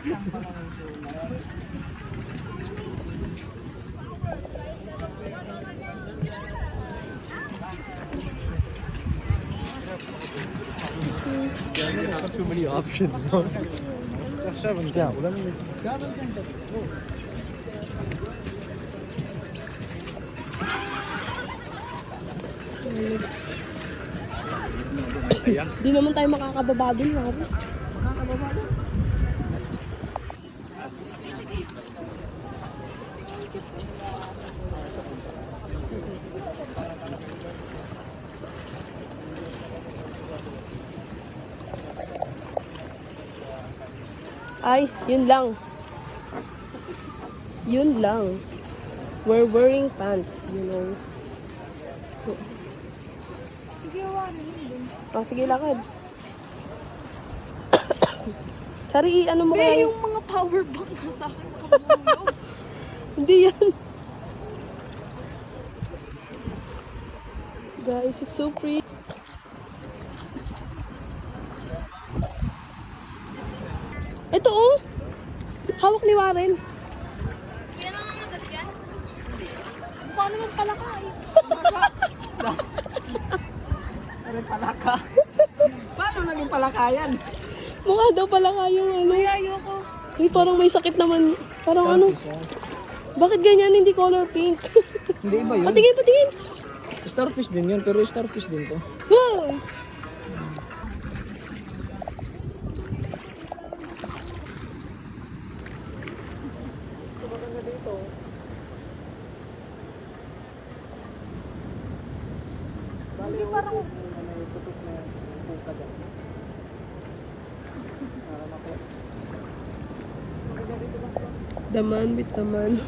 Too many options. Di naman tayo makakababa dun, Mari. Ay, yun lang. Yun lang. We're wearing pants, you know. Let's go. Oh, sige, lakad. Sari, ano mo kaya? Yung mga power bank nasa akin. Hindi yan. Guys, it's so pretty. Ito oh. Hawak ni Warren. Kaya nangangagat yan? Mukha naman palaka eh. Palaka. Paano naging palakayan? Mukha daw pala kayo ano. Ay, ayoko. Uy, parang may sakit naman. Parang ano. Bakit ganyan hindi color pink? Hindi iba yun. Patingin, patingin. Starfish din yun, pero starfish din to. Huh! Hindi parang... Daman, bit daman.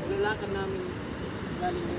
Lalakad namin galing